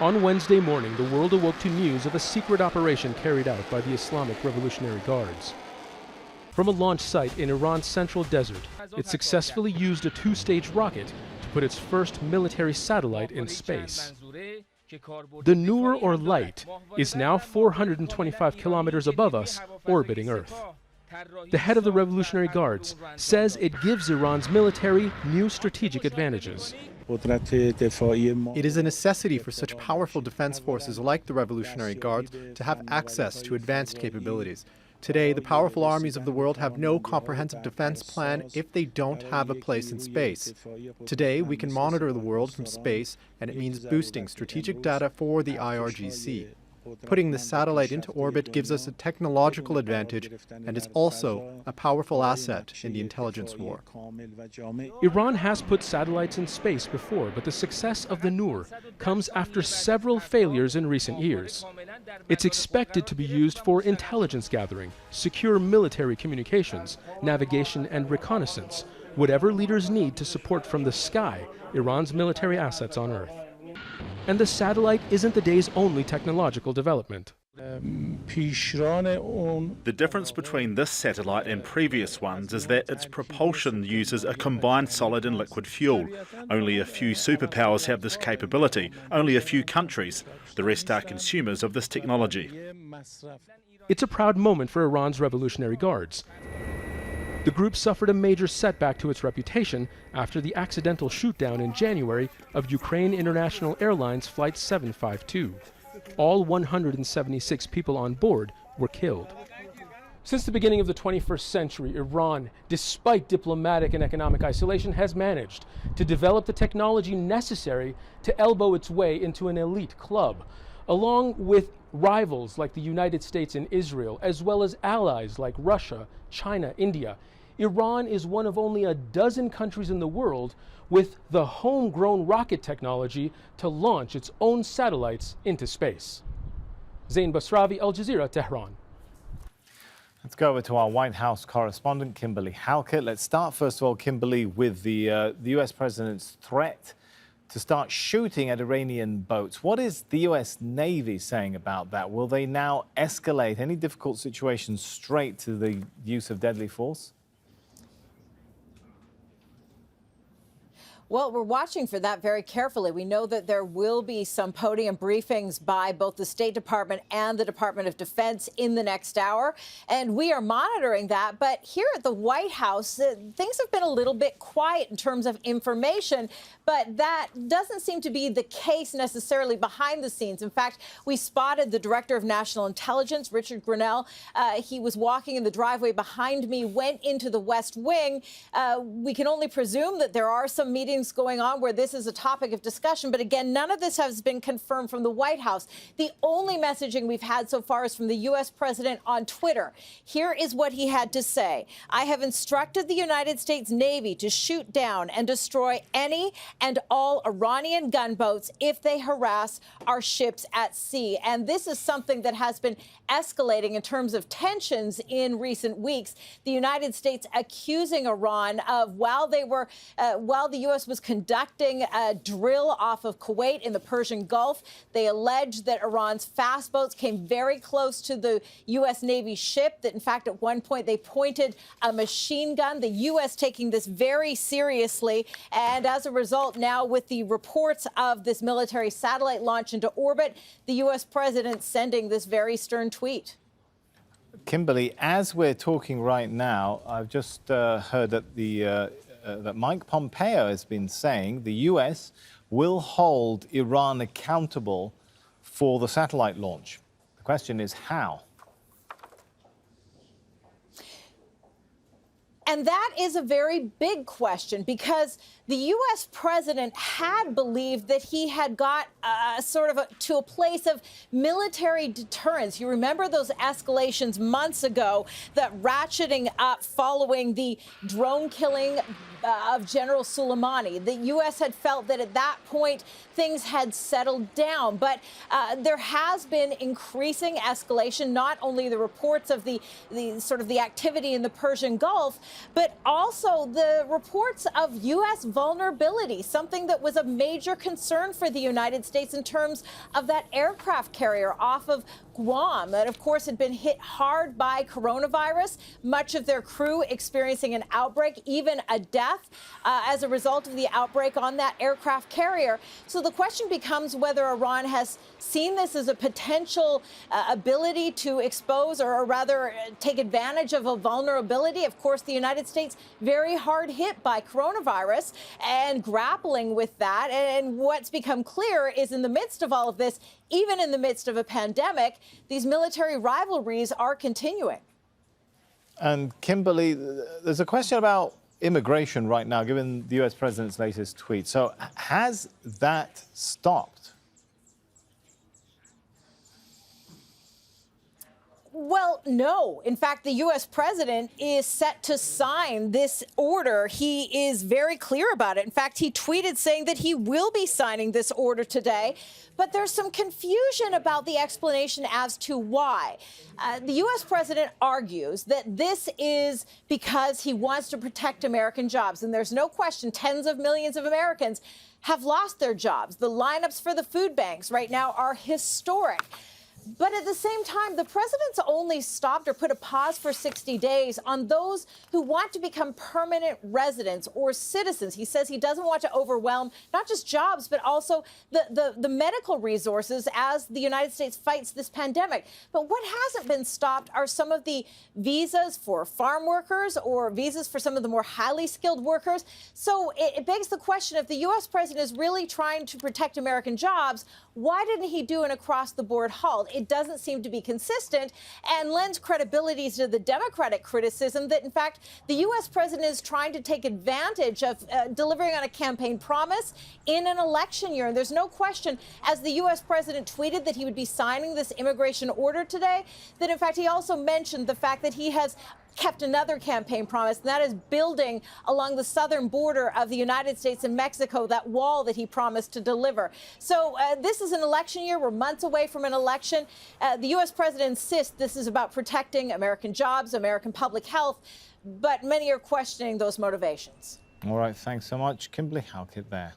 On Wednesday morning, the world awoke to news of a secret operation carried out by the Islamic Revolutionary Guards. From a launch site in Iran's central desert, it successfully used a two-stage rocket to put its first military satellite in space. The Noor, or Light, is now 425 kilometers above us, orbiting Earth. The head of the Revolutionary Guards says it gives Iran's military new strategic advantages. It is a necessity for such powerful defense forces like the Revolutionary Guards to have access to advanced capabilities. Today, the powerful armies of the world have no comprehensive defense plan if they don't have a place in space. Today, we can monitor the world from space, and it means boosting strategic data for the IRGC. Putting the satellite into orbit gives us a technological advantage and is also a powerful asset in the intelligence war. Iran has put satellites in space before, but the success of the Noor comes after several failures in recent years. It's expected to be used for intelligence gathering, secure military communications, navigation and reconnaissance, whatever leaders need to support from the sky Iran's military assets on Earth. And the satellite isn't the day's only technological development. The difference between this satellite and previous ones is that its propulsion uses a combined solid and liquid fuel. Only a few superpowers have this capability, only a few countries. The rest are consumers of this technology. It's a proud moment for Iran's Revolutionary Guards. The group suffered a major setback to its reputation after the accidental shoot-down in January of Ukraine International Airlines Flight 752. All 176 people on board were killed. Since the beginning of the 21st century, Iran, despite diplomatic and economic isolation, has managed to develop the technology necessary to elbow its way into an elite club, along with rivals like the United States and Israel, as well as allies like Russia, China, India. Iran is one of only a dozen countries in the world with the homegrown rocket technology to launch its own satellites into space. Zain Basravi, Al Jazeera, Tehran. Let's go over to our White House correspondent, Kimberly Halkett. Let's start, first of all, Kimberly, with the U.S. president's threat to start shooting at Iranian boats. What is the U.S. Navy saying about that? Will they now escalate any difficult situations straight to the use of deadly force? Well, we're watching for that very carefully. We know that there will be some podium briefings by both the State Department and the Department of Defense in the next hour, and we are monitoring that. But here at the White House, things have been a little bit quiet in terms of information, but that doesn't seem to be the case necessarily behind the scenes. In fact, we spotted the Director of National Intelligence, Richard Grenell. He was walking in the driveway behind me, went into the West Wing. We can only presume that there are some meetings going on where this is a topic of discussion. But again, none of this has been confirmed from the White House. The only messaging we've had so far is from the U.S. president on Twitter. Here is what he had to say. I have instructed the United States Navy to shoot down and destroy any and all Iranian gunboats if they harass our ships at sea. And this is something that has been escalating in terms of tensions in recent weeks. The United States accusing Iran of, while the U.S. was conducting a drill off of Kuwait in the Persian Gulf, they alleged that Iran's fast boats came very close to the U.S. Navy ship, that in fact at one point they pointed a machine gun, the U.S. taking this very seriously. And as a result, now with the reports of this military satellite launch into orbit, the U.S. president sending this very stern tweet. Kimberly, as we're talking right now, I've just heard that that Mike Pompeo has been saying the U.S. will hold Iran accountable for the satellite launch. The question is how? And that is a very big question, because the U.S. president had believed that he had got to a place of military deterrence. You remember those escalations months ago, that ratcheting up following the drone killing of General Soleimani. The U.S. had felt that at that point things had settled down, but there has been increasing escalation, not only the reports of the activity in the Persian Gulf, but also the reports of U.S. vulnerability, something that was a major concern for the United States in terms of that aircraft carrier off of Guam that, of course, had been hit hard by coronavirus, much of their crew experiencing an outbreak, even a death as a result of the outbreak on that aircraft carrier. So the question becomes whether Iran has seen this as a potential ability to expose or rather take advantage of a vulnerability. Of course, the United States very hard hit by coronavirus and grappling with that. And what's become clear is in the midst of all of this, even in the midst of a pandemic, these military rivalries are continuing. And Kimberly, there's a question about immigration right now, given the U.S. president's latest tweet. So has that stopped? Well, no. In fact, the U.S. president is set to sign this order. He is very clear about it. In fact, he tweeted saying that he will be signing this order today. But there's some confusion about the explanation as to why. The U.S. president argues that this is because he wants to protect American jobs. And there's no question tens of millions of Americans have lost their jobs. The lineups for the food banks right now are historic. But at the same time, the president's only stopped or put a pause for 60 days on those who want to become permanent residents or citizens. He says he doesn't want to overwhelm not just jobs, but also the medical resources as the United States fights this pandemic. But what hasn't been stopped are some of the visas for farm workers or visas for some of the more highly skilled workers. So it begs the question, if the U.S. president is really trying to protect American jobs, why didn't he do an across-the-board halt? It doesn't seem to be consistent and lends credibility to the Democratic criticism that, in fact, the U.S. president is trying to take advantage of delivering on a campaign promise in an election year. And there's no question, as the U.S. president tweeted that he would be signing this immigration order today, that, in fact, he also mentioned the fact that he has kept another campaign promise, and that is building along the southern border of the United States and Mexico, that wall that he promised to deliver. So this is an election year. We're months away from an election. The U.S. president insists this is about protecting American jobs, American public health, but many are questioning those motivations. All right, thanks so much. Kimberly Halkett there.